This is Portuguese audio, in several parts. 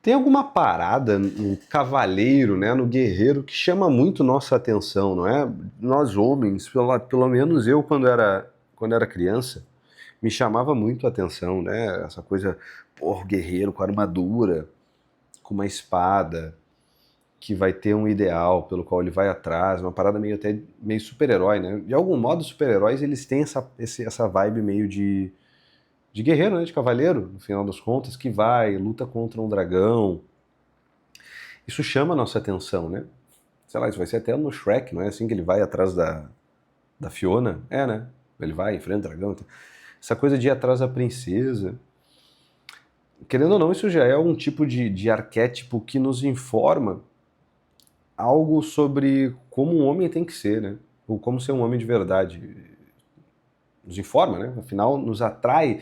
Tem alguma parada no cavaleiro, né, no guerreiro, que chama muito nossa atenção, não é? Nós homens, pelo menos eu quando era criança, me chamava muito a atenção, né? Essa coisa, pô, guerreiro com armadura, com uma espada, que vai ter um ideal pelo qual ele vai atrás, uma parada meio até meio super-herói, né? De algum modo, os super-heróis eles têm essa vibe meio de guerreiro, né? De cavaleiro, no final das contas, que vai, luta contra um dragão. Isso chama a nossa atenção, né? Sei lá, isso vai ser até no Shrek, não é assim que ele vai atrás da Fiona? É, né? Ele vai, enfrenta o dragão. Essa coisa de ir atrás da princesa. Querendo ou não, isso já é um tipo de arquétipo que nos informa algo sobre como um homem tem que ser, né? Ou como ser um homem de verdade. Nos informa, né? Afinal, nos atrai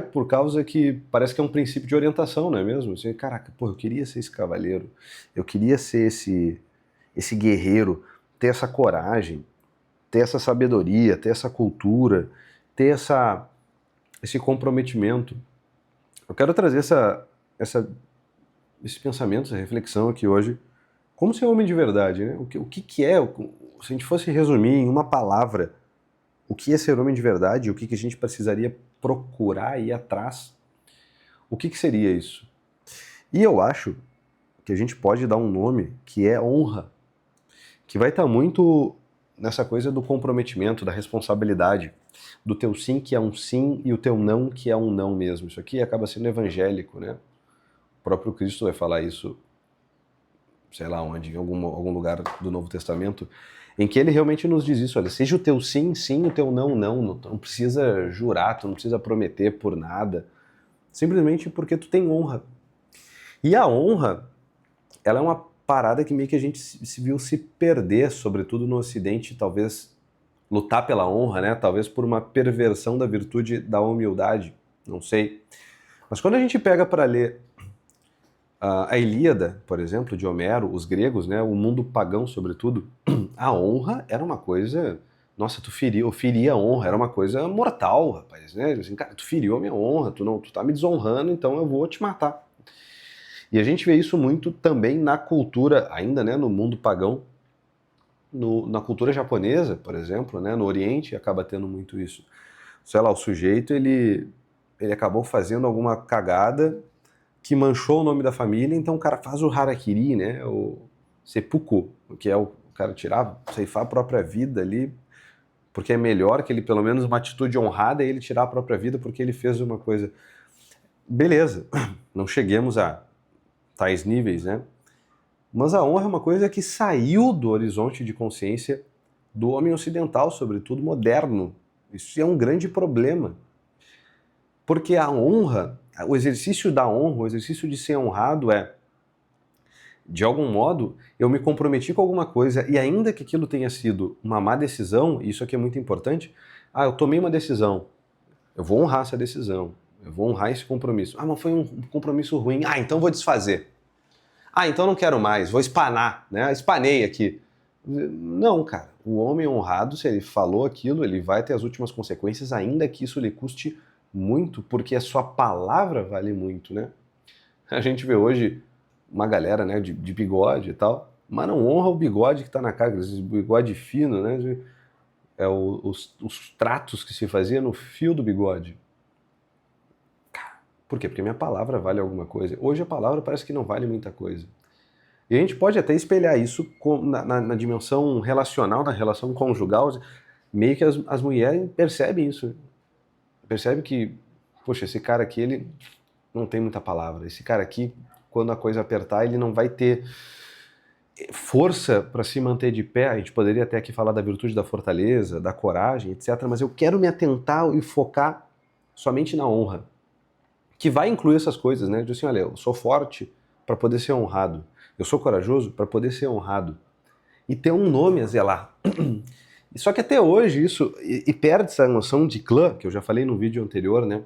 por causa que parece que é um princípio de orientação, não é mesmo? Assim, caraca, pô, eu queria ser esse cavaleiro, eu queria ser esse guerreiro, ter essa coragem, ter essa sabedoria, ter essa cultura, ter esse comprometimento. Eu quero trazer esse pensamento, essa reflexão aqui hoje. Como ser homem de verdade, né? O que é, se a gente fosse resumir em uma palavra, o que é ser homem de verdade, o que a gente precisaria procurar e ir atrás, o que seria isso? E eu acho que a gente pode dar um nome que é honra, que vai estar muito nessa coisa do comprometimento, da responsabilidade, do teu sim que é um sim e o teu não que é um não mesmo. Isso aqui acaba sendo evangélico, né? O próprio Cristo vai falar isso, sei lá onde, em algum lugar do Novo Testamento, em que ele realmente nos diz isso, olha, seja o teu sim, sim, o teu não, não, tu não precisa jurar, tu não precisa prometer por nada, simplesmente porque tu tem honra. E a honra, ela é uma parada que meio que a gente se viu se perder, sobretudo no Ocidente, talvez lutar pela honra, né? Talvez por uma perversão da virtude da humildade, não sei. Mas quando a gente pega para ler a Ilíada, por exemplo, de Homero, os gregos, né, o mundo pagão sobretudo, a honra era uma coisa, nossa, eu feri a honra, era uma coisa mortal, rapaz, né? Assim, cara, tu feriu a minha honra, tu tá me desonrando, então eu vou te matar. E a gente vê isso muito também na cultura, ainda, né, no mundo pagão, na cultura japonesa, por exemplo, né, no Oriente acaba tendo muito isso. Sei lá, o sujeito, ele acabou fazendo alguma cagada que manchou o nome da família, então o cara faz o harakiri, né, o seppuku, que é o cara tirar, ceifar a própria vida ali, porque é melhor que ele, pelo menos uma atitude honrada, é ele tirar a própria vida porque ele fez uma coisa. Beleza, não cheguemos a tais níveis, né? Mas a honra é uma coisa que saiu do horizonte de consciência do homem ocidental, sobretudo moderno. Isso é um grande problema. Porque a honra, o exercício da honra, o exercício de ser honrado é, de algum modo, eu me comprometi com alguma coisa e ainda que aquilo tenha sido uma má decisão, e isso aqui é muito importante, eu tomei uma decisão, eu vou honrar essa decisão, eu vou honrar esse compromisso. Mas foi um compromisso ruim, então vou desfazer. Então não quero mais, vou espanar, né? Espanei aqui. Não, cara, o homem honrado, se ele falou aquilo, ele vai ter as últimas consequências, ainda que isso lhe custe muito, porque a sua palavra vale muito, né? A gente vê hoje uma galera, né, de bigode e tal, mas não honra o bigode que tá na cara, esse bigode fino, né? Os tratos que se fazia no fio do bigode. Por quê? Porque minha palavra vale alguma coisa. Hoje a palavra parece que não vale muita coisa. E a gente pode até espelhar isso na dimensão relacional, na relação conjugal, meio que as mulheres percebem isso. Percebem que, poxa, esse cara aqui, ele não tem muita palavra. Esse cara aqui, quando a coisa apertar, ele não vai ter força para se manter de pé. A gente poderia até aqui falar da virtude da fortaleza, da coragem, etc. Mas eu quero me atentar e focar somente na honra, que vai incluir essas coisas, né? De assim, olha, eu sou forte para poder ser honrado. Eu sou corajoso para poder ser honrado. E ter um nome a zelar. Só que até hoje isso, e perde essa noção de clã, que eu já falei no vídeo anterior, né?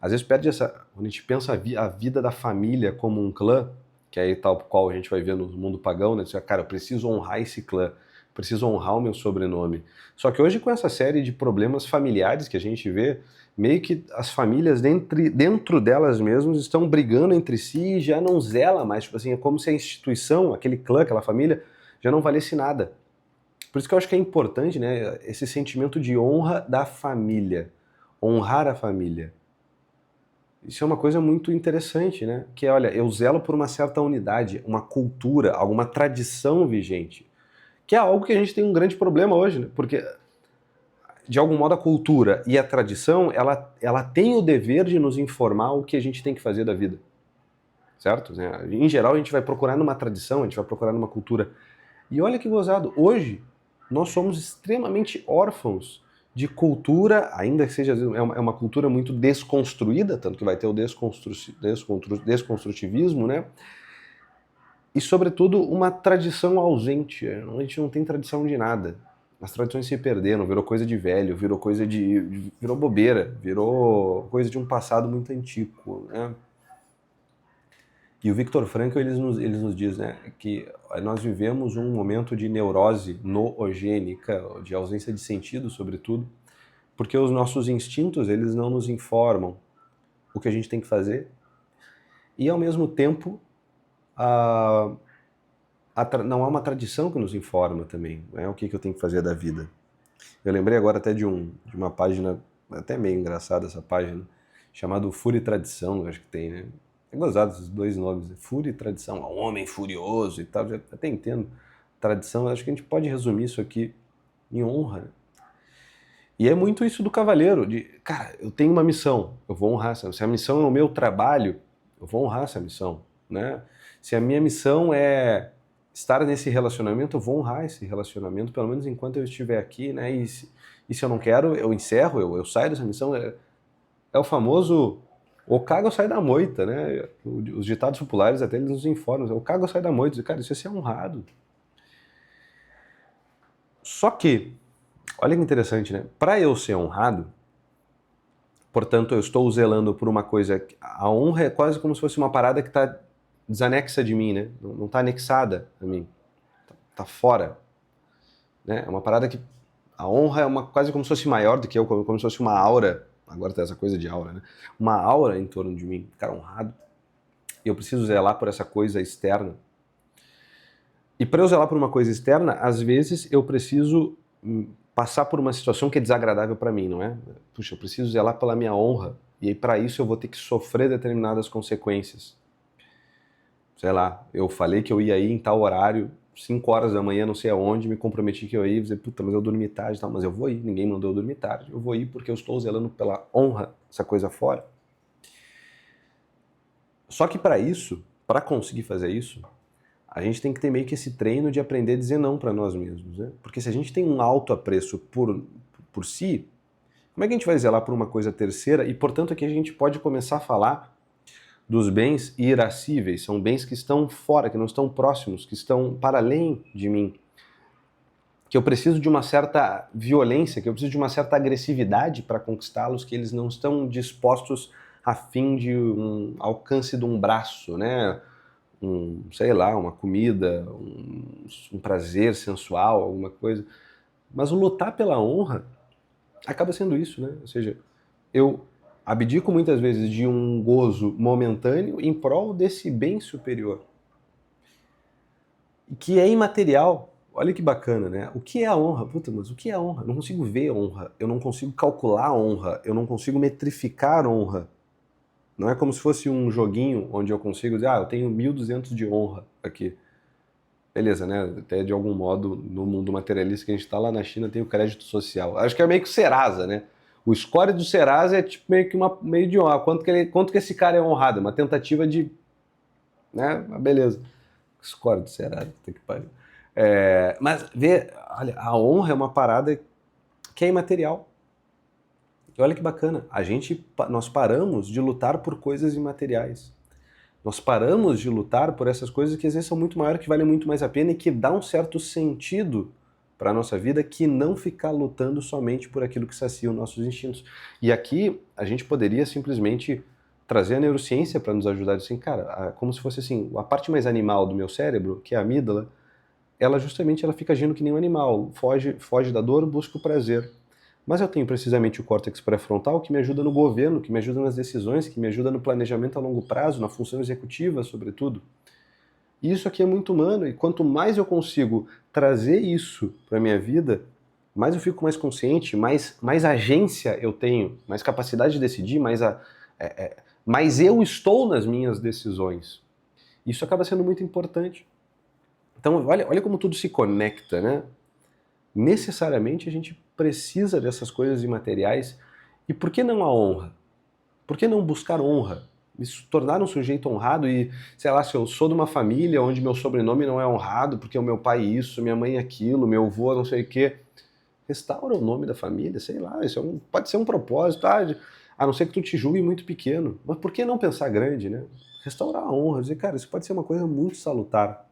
Às vezes perde essa, quando a gente pensa a vida da família como um clã, que é tal qual a gente vai ver no mundo pagão, né? Cara, eu preciso honrar esse clã, preciso honrar o meu sobrenome. Só que hoje com essa série de problemas familiares que a gente vê, meio que as famílias dentro delas mesmas estão brigando entre si e já não zela mais, tipo assim, é como se a instituição, aquele clã, aquela família, já não valesse nada. Por isso que eu acho que é importante, né, esse sentimento de honra da família, honrar a família. Isso é uma coisa muito interessante, né? Que é, olha, eu zelo por uma certa unidade, uma cultura, alguma tradição vigente, que é algo que a gente tem um grande problema hoje, né? Porque, de algum modo, a cultura e a tradição, ela tem o dever de nos informar o que a gente tem que fazer da vida, certo? Em geral, a gente vai procurar numa tradição, a gente vai procurar numa cultura. E olha que gozado, hoje nós somos extremamente órfãos de cultura, ainda que seja é uma cultura muito desconstruída, tanto que vai ter o desconstrutivismo, né? E, sobretudo, uma tradição ausente. A gente não tem tradição de nada. As tradições se perderam, virou coisa de velho, virou bobeira, virou coisa de um passado muito antigo, né? E o Viktor Frankl, ele nos diz, né, que nós vivemos um momento de neurose noogênica, de ausência de sentido, sobretudo, porque os nossos instintos, eles não nos informam o que a gente tem que fazer, e ao mesmo tempo, não há uma tradição que nos informa também, né, o que eu tenho que fazer da vida. Eu lembrei agora até de uma página, até meio engraçada essa página, chamada Fúria e Tradição, acho que tem, né? É gozado esses dois nomes, Fúria e Tradição, um homem furioso e tal, já até entendo. Tradição, acho que a gente pode resumir isso aqui em honra. E é muito isso do cavaleiro, de, cara, eu tenho uma missão, eu vou honrar essa. Se a missão é o meu trabalho, eu vou honrar essa missão, né? Se a minha missão é estar nesse relacionamento, eu vou honrar esse relacionamento, pelo menos enquanto eu estiver aqui, né? E se eu não quero, eu encerro, eu saio dessa missão. É o famoso ou caga ou sai da moita, né? Os ditados populares até eles nos informam, ou caga ou sai da moita. Cara, isso é ser honrado. Só que, olha que interessante, né? Para eu ser honrado, portanto, eu estou zelando por uma coisa. A honra é quase como se fosse uma parada que está desanexa de mim, né? Não está anexada a mim. Está fora. Né? É uma parada que. A honra é quase como se fosse maior do que eu, como se fosse uma aura. Agora tem essa coisa de aura, né? Uma aura em torno de mim. Cara, honrado. E eu preciso zelar por essa coisa externa. E para eu zelar por uma coisa externa, às vezes eu preciso passar por uma situação que é desagradável para mim, não é? Puxa, eu preciso zelar pela minha honra. E aí para isso eu vou ter que sofrer determinadas consequências. Sei lá, eu falei que eu ia ir em tal horário, 5 horas da manhã, não sei aonde, me comprometi que eu ia, dizer, puta, mas eu dormi tarde e tal, mas eu vou ir, ninguém mandou eu dormir tarde, eu vou ir porque eu estou zelando pela honra, essa coisa fora. Só que para isso, para conseguir fazer isso, a gente tem que ter meio que esse treino de aprender a dizer não para nós mesmos, né? Porque se a gente tem um alto apreço por si, como é que a gente vai zelar por uma coisa terceira? E, portanto, aqui a gente pode começar a falar dos bens irascíveis, são bens que estão fora, que não estão próximos, que estão para além de mim. Que eu preciso de uma certa violência, que eu preciso de uma certa agressividade para conquistá-los, que eles não estão dispostos a fim de um alcance de um braço, né? Sei lá, uma comida, um prazer sensual, alguma coisa. Mas o lutar pela honra acaba sendo isso, né? Ou seja, eu abdico muitas vezes de um gozo momentâneo em prol desse bem superior, que é imaterial. Olha que bacana, né? O que é a honra? Puta, mas o que é a honra? Eu não consigo ver a honra, eu não consigo calcular a honra, eu não consigo metrificar a honra. Não é como se fosse um joguinho onde eu consigo dizer, eu tenho 1.200 de honra aqui. Beleza, né? Até de algum modo, no mundo materialista que a gente está lá na China, tem o crédito social. Acho que é meio que o Serasa, né? O score do Serasa é tipo meio de honra. Quanto que esse cara é honrado? Uma tentativa de... né? Beleza. Score do Serasa, tem que parar. Mas, olha, a honra é uma parada que é imaterial. E olha que bacana, nós paramos de lutar por coisas imateriais. Nós paramos de lutar por essas coisas que às vezes são muito maiores, que valem muito mais a pena e que dá um certo sentido para a nossa vida, que não ficar lutando somente por aquilo que sacia os nossos instintos. E aqui a gente poderia simplesmente trazer a neurociência para nos ajudar, assim, cara, como se fosse assim, a parte mais animal do meu cérebro, que é a amígdala, ela fica agindo que nem um animal, foge da dor, busca o prazer. Mas eu tenho precisamente o córtex pré-frontal que me ajuda no governo, que me ajuda nas decisões, que me ajuda no planejamento a longo prazo, na função executiva, sobretudo. E isso aqui é muito humano, e quanto mais eu consigo trazer isso para a minha vida, mais eu fico mais consciente, mais agência eu tenho, mais capacidade de decidir, mais eu estou nas minhas decisões. Isso acaba sendo muito importante. Então, olha como tudo se conecta, né? Necessariamente a gente precisa dessas coisas imateriais. E por que não a honra? Por que não buscar honra? Me tornar um sujeito honrado e, sei lá, se eu sou de uma família onde meu sobrenome não é honrado, porque o meu pai isso, minha mãe aquilo, meu avô não sei o quê, restaura o nome da família, sei lá, isso pode ser um propósito, a não ser que tu te julgue muito pequeno. Mas por que não pensar grande, né? Restaurar a honra, dizer, cara, isso pode ser uma coisa muito salutar.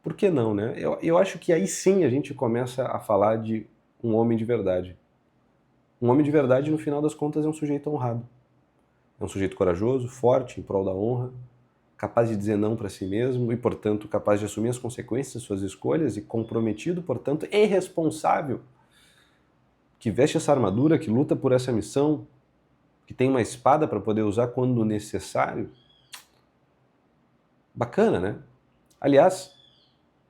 Por que não, né? Eu acho que aí sim a gente começa a falar de um homem de verdade. Um homem de verdade, no final das contas, é um sujeito honrado. É um sujeito corajoso, forte, em prol da honra, capaz de dizer não para si mesmo e, portanto, capaz de assumir as consequências de suas escolhas e comprometido, portanto, e responsável, que veste essa armadura, que luta por essa missão, que tem uma espada para poder usar quando necessário. Bacana, né? Aliás,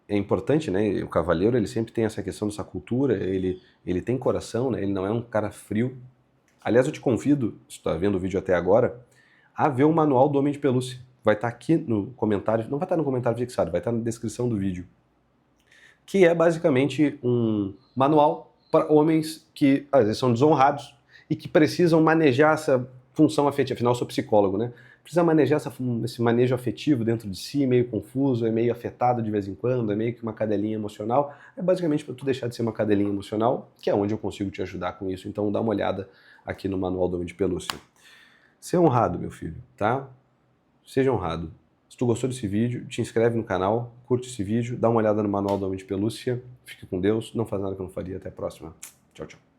é importante, né? O cavaleiro, ele sempre tem essa questão dessa cultura, ele tem coração, né? Ele não é um cara frio. Aliás, eu te convido, se tu está vendo o vídeo até agora, a ver o manual do Homem de Pelúcia. Vai estar aqui no comentário, não vai estar no comentário fixado, vai estar na descrição do vídeo. Que é basicamente um manual para homens que às vezes são desonrados e que precisam manejar essa função afetiva. Afinal, eu sou psicólogo, né? Precisa manejar esse manejo afetivo dentro de si, meio confuso, é meio afetado de vez em quando, é meio que uma cadelinha emocional. É basicamente para tu deixar de ser uma cadelinha emocional, que é onde eu consigo te ajudar com isso. Então dá uma olhada aqui no manual do Homem de Pelúcia. Seja honrado, meu filho, tá? Seja honrado. Se tu gostou desse vídeo, te inscreve no canal, curte esse vídeo, dá uma olhada no manual do Homem de Pelúcia, fique com Deus, não faz nada que eu não faria, até a próxima. Tchau, tchau.